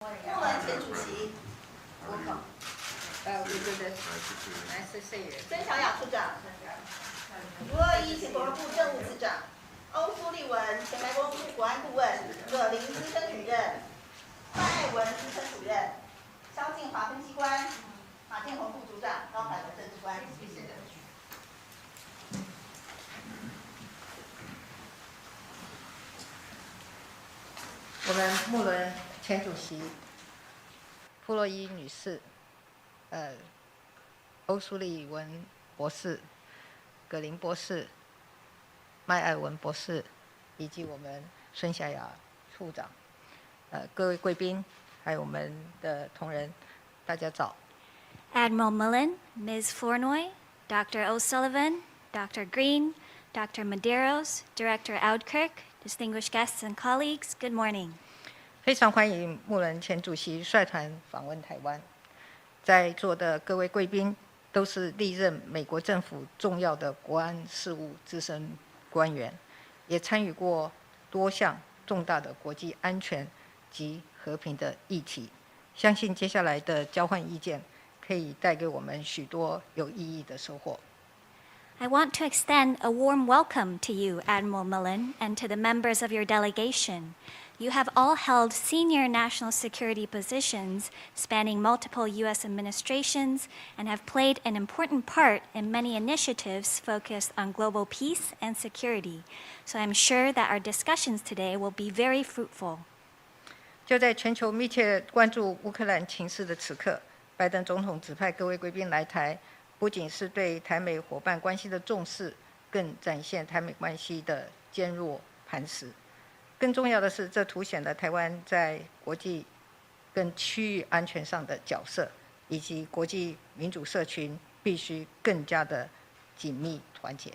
莫文前主席，welcome。we do this nice to see you. 孙小雅处长，卢二一前国防部政务次长，欧苏立文前白宫国安顾问，葛林资深主任，范爱文资深主任，萧敬华分析官，马建宏副组长，高凯文政治官。谢谢。我们穆伦前主席、傅洛伊女士、欧苏利文博士、葛林博士、麦艾文博士，以及我们孙小雅处长，各位贵宾，还有我们的同仁，大家早。Admiral Mullen, Ms. Flournoy, Dr. O'Sullivan, Dr. Green, Dr. Medeiros, Director Audkirk, distinguished guests and colleagues, good morning. 非常欢迎穆伦前主席率团访问台湾。在座的各位贵宾都是历任美国政府重要的国安事务资深官员，也参与过多项重大的国际安全及和平的议题。相信接下来的交换意见可以带给我们许多有意义的收获。I want to extend a warm welcome to you, Admiral Mullen, and to the members of your delegation. You have all held senior national security positions spanning multiple U.S. administrations and have played an important part in many initiatives focused on global peace and security. So I'm sure that our discussions today will be very fruitful. 就在全球密切关注乌克兰情势的此刻，拜登总统指派各位贵宾来台，不仅是对台美伙伴关系的重视，更展现台美关系的坚若磐石。更重要的是，这凸显了台湾在国际跟区域安全上的角色，以及国际民主社群必须更加的紧密团结。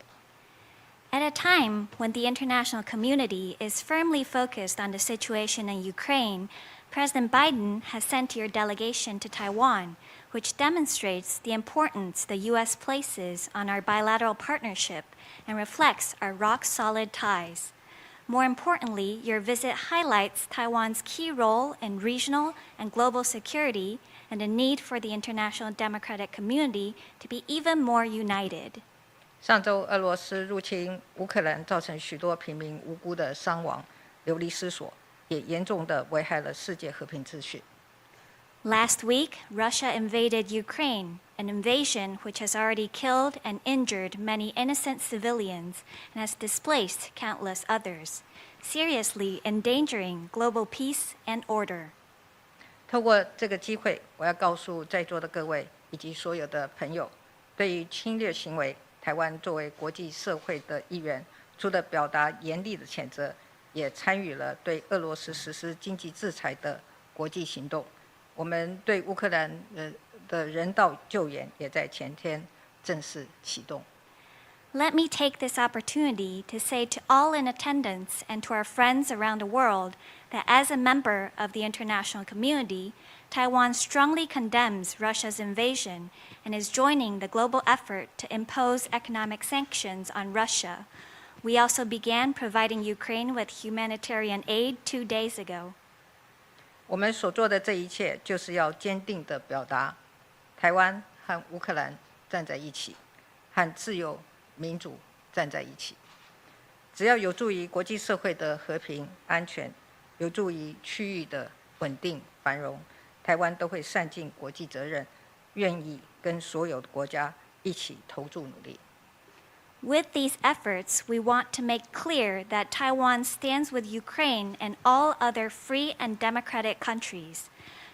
At a time when the international community is firmly focused on the situation in Ukraine, President Biden has sent your delegation to Taiwan, which demonstrates the importance the U.S. places on our bilateral partnership and reflects our rock-solid ties. More importantly, your visit highlights Taiwan's key role in regional and global security and the need for the international democratic community to be even more united. 上周，俄罗斯入侵乌克兰，造成许多平民无辜的伤亡、流离失所，也严重地危害了世界和平秩序。Last week, Russia invaded Ukraine, an invasion which has already killed and injured many innocent civilians and has displaced countless others, seriously endangering global peace and order. 透过这个机会，我要告诉在座的各位以及所有的朋友，对于侵略行为，台湾作为国际社会的一员，除了表达严厉的谴责，也参与了对俄罗斯实施经济制裁的国际行动。我们对乌克兰的人道救援也在前天正式启动。Let me take this opportunity to say to all in attendance and to our friends around the world that as a member of the international community, Taiwan strongly condemns Russia's invasion and is joining the global effort to impose economic sanctions on Russia. We also began providing Ukraine with humanitarian aid 2 days ago. 我们所做的这一切，就是要坚定地表达，台湾和乌克兰站在一起，和自由民主站在一起。只要有助于国际社会的和平安全，有助于区域的稳定繁荣，台湾都会善尽国际责任，愿意跟所有的国家一起投注努力。With these efforts, we want to make clear that Taiwan stands with Ukraine and all other free and democratic countries.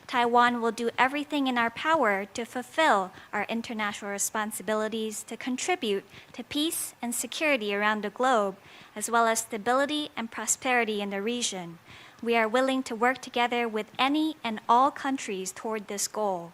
Taiwan will do everything in our power to fulfill our international responsibilities to contribute to peace and security around the globe, as well as stability and prosperity in the region. We are willing to work together with any and all countries toward this goal.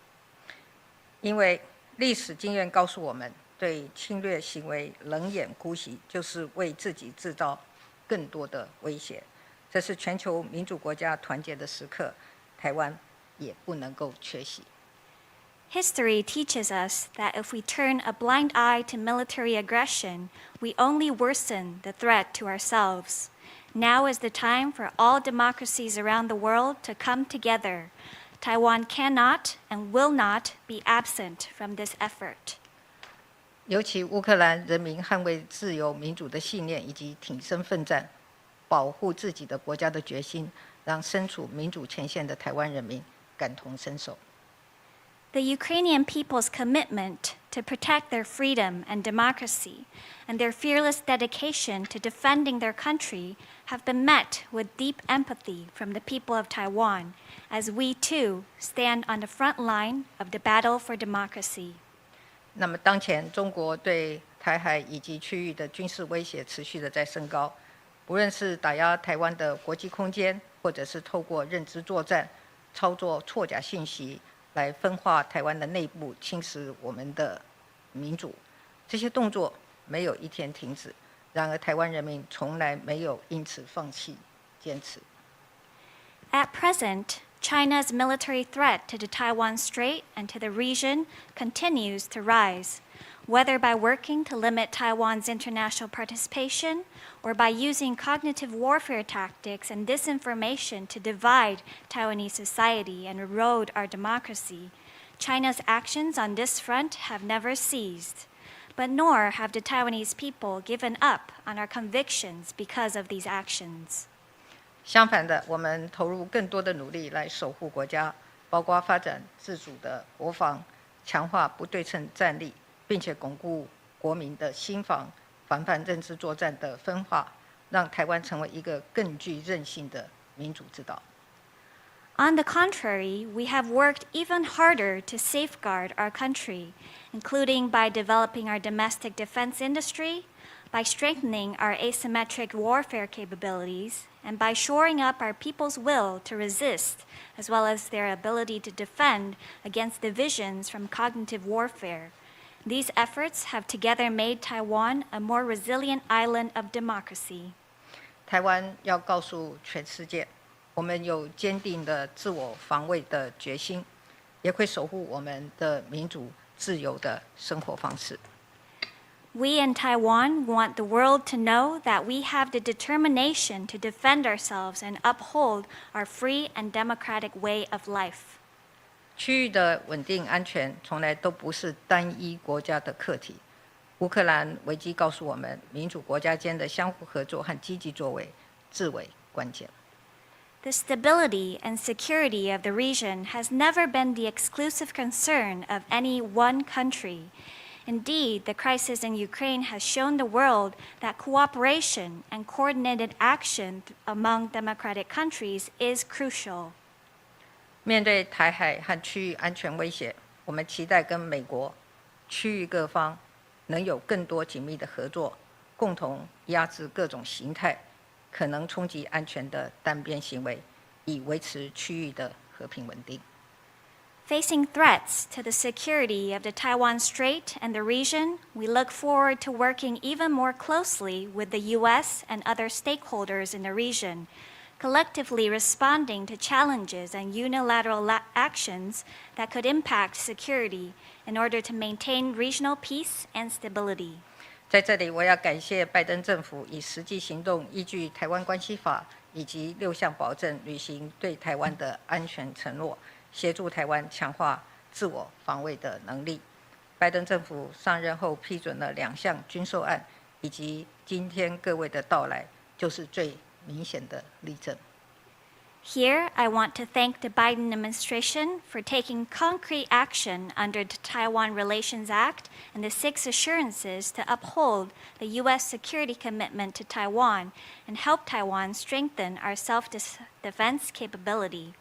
因为历史经验告诉我们，对侵略行为冷眼姑息，就是为自己制造更多的威胁。这是全球民主国家团结的时刻，台湾也不能够缺席。History teaches us that if we turn a blind eye to military aggression, we only worsen the threat to ourselves. Now is the time for all democracies around the world to come together. Taiwan cannot and will not be absent from this effort. 尤其乌克兰人民捍卫自由民主的信念以及挺身奋战、保护自己的国家的决心，让身处民主前线的台湾人民感同身受。The Ukrainian people's commitment to protect their freedom and democracy and their fearless dedication to defending their country have been met with deep empathy from the people of Taiwan, as we too stand on the front line of the battle for democracy. 那么，当前中国对台海以及区域的军事威胁持续的在升高，无论是打压台湾的国际空间，或者是透过认知作战、操作错假信息来分化台湾的内部，侵蚀我们的民主，这些动作没有一天停止。然而，台湾人民从来没有因此放弃坚持。At present, China's military threat to the Taiwan Strait and to the region continues to rise, whether by working to limit Taiwan's international participation or by using cognitive warfare tactics and disinformation to divide Taiwanese society and erode our democracy. China's actions on this front have never ceased, but nor have the Taiwanese people given up on our convictions because of these actions. 相反的，我们投入更多的努力来守护国家，包括发展自主的国防，强化不对称战力，并且巩固国民的心防，防范认知作战的分化，让台湾成为一个更具韧性的民主之岛。On the contrary, we have worked even harder to safeguard our country, including by developing our domestic defense industry, by strengthening our asymmetric warfare capabilities, and by shoring up our people's will to resist, as well as their ability to defend against divisions from cognitive warfare. These efforts have together made Taiwan a more resilient island of democracy. 台湾要告诉全世界，我们有坚定的自我防卫的决心，也会守护我们的民主自由的生活方式。We in Taiwan want the world to know that we have the determination to defend ourselves and uphold our free and democratic way of life. 区域的稳定安全从来都不是单一国家的课题。乌克兰危机告诉我们，民主国家间的相互合作和积极作为至为关键。The stability and security of the region has never been the exclusive concern of any one country. Indeed, the crisis in Ukraine has shown the world that cooperation and coordinated action among democratic countries is crucial. 面对台海和区域安全威胁，我们期待跟美国、区域各方能有更多紧密的合作，共同压制各种形态可能冲击安全的单边行为，以维持区域的和平稳定。Facing threats to the security of the Taiwan Strait and the region, we look forward to working even more closely with the U.S. and other stakeholders in the region, collectively responding to challenges and unilateral actions that could impact security in order to maintain regional peace and stability. 在这里，我要感谢拜登政府以实际行动，依据《台湾关系法》以及6项保证，履行对台湾的安全承诺，协助台湾强化自我防卫的能力。拜登政府上任后批准了2项军售案，以及今天各位的到来，就是最明显的例证。Here, I want to thank the Biden administration for taking concrete action under the Taiwan Relations Act and the 6 assurances to uphold the U.S. security commitment to Taiwan and help Taiwan strengthen our self-defense capability.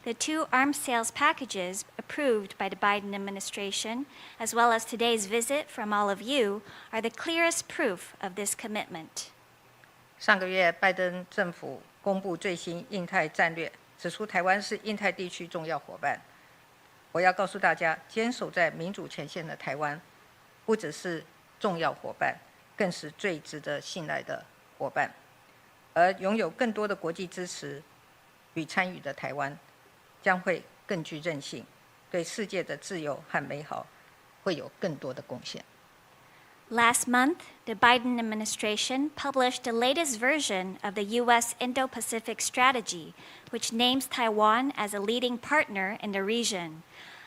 The 2 arms sales packages approved by the Biden administration, as well as today's visit from all of you, are the clearest proof of this commitment. 上个月，拜登政府公布最新印太战略，指出台湾是印太地区重要伙伴。我要告诉大家，坚守在民主前线的台湾，不只是重要伙伴，更是最值得信赖的伙伴。而拥有更多的国际支持与参与的台湾，将会更具韧性，对世界的自由和美好会有更多的贡献。Last month, the Biden administration published the latest version of the U.S. Indo-Pacific strategy, which names Taiwan as a leading partner in the region.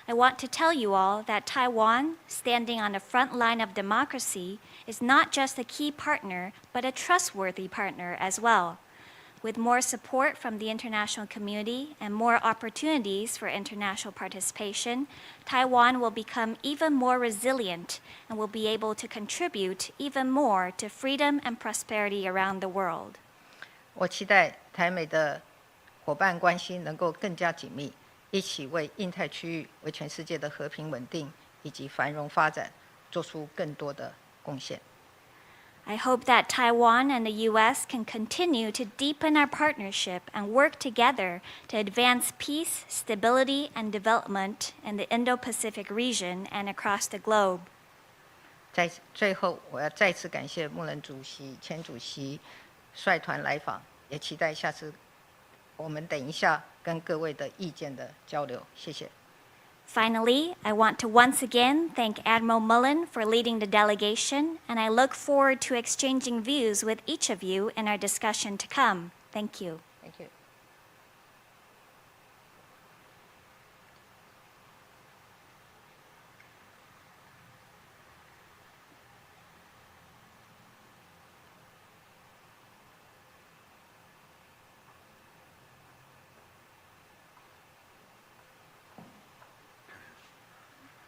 I want to tell you all that Taiwan, standing on the front line of democracy, is not just a key partner, but a trustworthy partner as well. With more support from the international community and more opportunities for international participation, Taiwan will become even more resilient and will be able to contribute even more to freedom and prosperity around the world. 我期待台美的伙伴关系能够更加紧密，一起为印太区域、为全世界的和平稳定以及繁荣发展做出更多的贡献。I hope that Taiwan and the U.S. can continue to deepen our partnership and work together to advance peace, stability, and development in the Indo-Pacific region and across the globe. 在最后，我要再次感谢穆伦主席、前主席率团来访，也期待下次我们等一下跟各位的意见的交流。谢谢。Finally, I want to once again thank Admiral Mullen for leading the delegation, and I look forward to exchanging views with each of you in our discussion to come. Thank you. Thank you.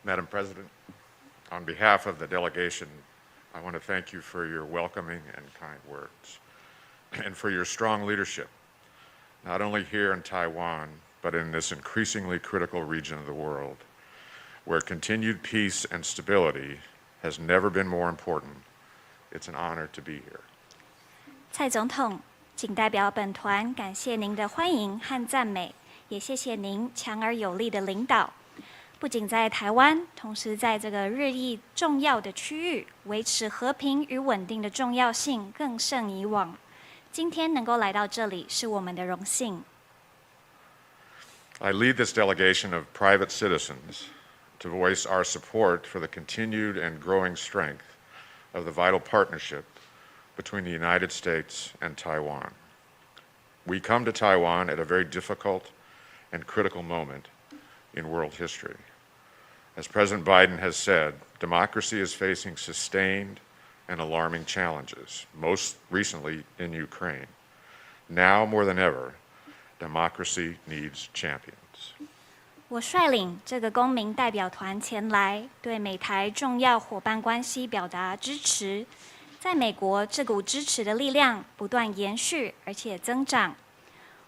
Madam President, on behalf of the delegation, I want to thank you for your welcoming and kind words, and for your strong leadership, not only here in Taiwan, but in this increasingly critical region of the world, where continued peace and stability has never been more important. It's an honor to be here. 蔡总统，仅代表本团感谢您的欢迎和赞美，也谢谢您强而有力的领导。不仅在台湾，同时在这个日益重要的区域，维持和平与稳定的重要性更胜以往。今天能够来到这里，是我们的荣幸。I lead this delegation of private citizens to voice our support for the continued and growing strength of the vital partnership between the United States and Taiwan. We come to Taiwan at a very difficult and critical moment in world history. As President Biden has said, democracy is facing sustained and alarming challenges, most recently in Ukraine. Now more than ever, democracy needs champions. 我率领这个公民代表团前来，对美台重要伙伴关系表达支持。在美国，这股支持的力量不断延续，而且增长。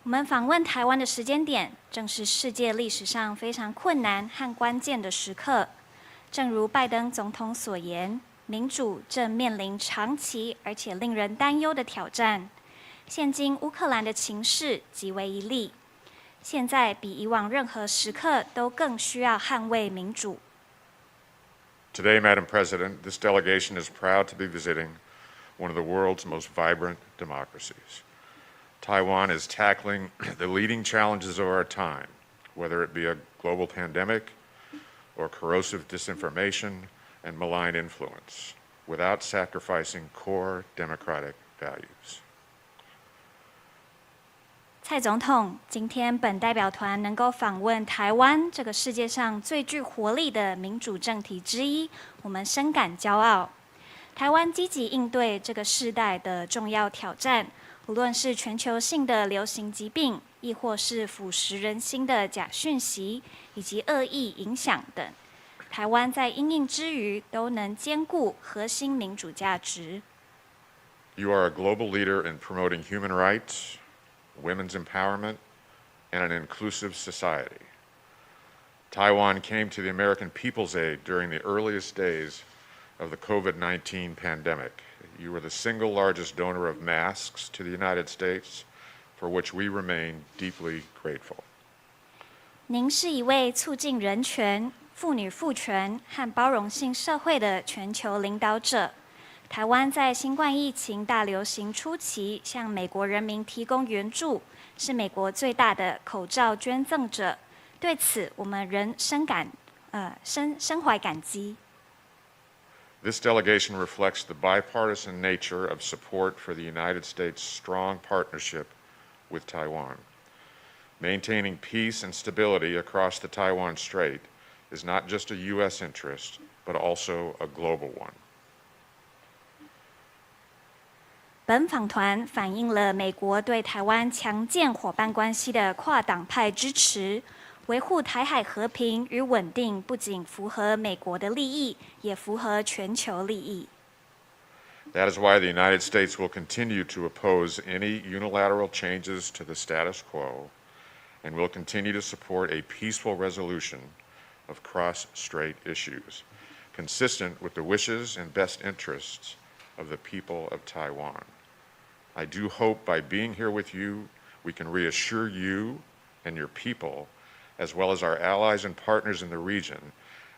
我们访问台湾的时间点，正是世界历史上非常困难和关键的时刻。正如拜登总统所言，民主正面临长期而且令人担忧的挑战。现今乌克兰的情势极为一例，现在比以往任何时刻都更需要捍卫民主。Today, Madam President, this delegation is proud to be visiting one of the world's most vibrant democracies. Taiwan is tackling the leading challenges of our time, whether it be a global pandemic or corrosive disinformation and malign influence, without sacrificing core democratic values. 蔡总统，今天本代表团能够访问台湾这个世界上最具活力的民主政体之一，我们深感骄傲。台湾积极应对这个世代的重要挑战。无论是全球性的流行疾病，亦或是腐蚀人心的假讯息以及恶意影响等，台湾在因应之余都能兼顾核心民主价值。You are a global leader in promoting human rights, women's empowerment, and an inclusive society. Taiwan came to the American people's aid during the earliest days of the COVID-19 pandemic. You were the single largest donor of masks to the United States, for which we remain deeply grateful. 您是一位促进人权、妇女赋权和包容性社会的全球领导者。台湾在新冠疫情大流行初期向美国人民提供援助，是美国最大的口罩捐赠者。对此，我们仍深怀感激。This delegation reflects the bipartisan nature of support for the United States' strong partnership with Taiwan. Maintaining peace and stability across the Taiwan Strait is not just a U.S. interest, but also a global one. 本访团反映了美国对台湾强健伙伴关系的跨党派支持，维护台海和平与稳定不仅符合美国的利益，也符合全球利益。That is why the United States will continue to oppose any unilateral changes to the status quo and will continue to support a peaceful resolution of cross-strait issues, consistent with the wishes and best interests of the people of Taiwan. I do hope by being here with you, we can reassure you and your people, as well as our allies and partners in the region,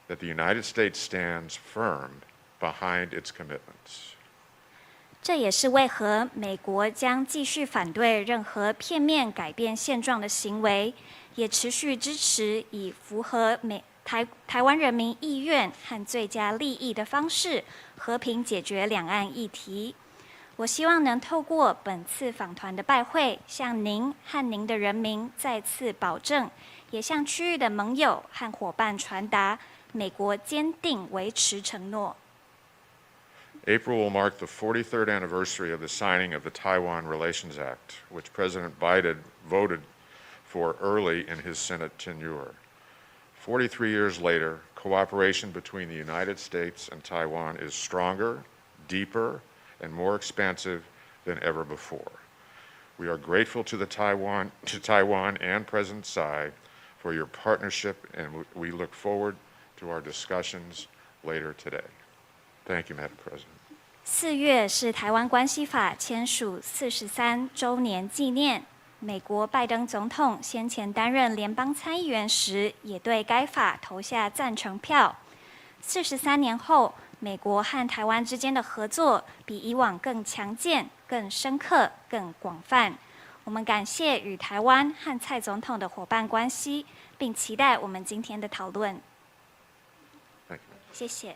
that the United States stands firm behind its commitments. 这也是为何美国将继续反对任何片面改变现状的行为，也持续支持以符合台湾人民意愿和最佳利益的方式，和平解决两岸议题。我希望能透过本次访团的拜会，向您和您的人民再次保证，也向区域的盟友和伙伴传达，美国坚定维持承诺。April will mark the 43rd anniversary of the signing of the Taiwan Relations Act, which President Biden voted for early in his Senate tenure. 43 years later, cooperation between the United States and Taiwan is stronger, deeper, and more expansive than ever before. We are grateful to Taiwan and President Tsai for your partnership, and we look forward to our discussions later today. Thank you, Madam President. 4月是台湾关系法签署43周年纪念。美国拜登总统先前担任联邦参议员时，也对该法投下赞成票。43年后，美国和台湾之间的合作比以往更强健、更深刻、更广泛。我们感谢与台湾和蔡总统的伙伴关系，并期待我们今天的讨论。谢谢。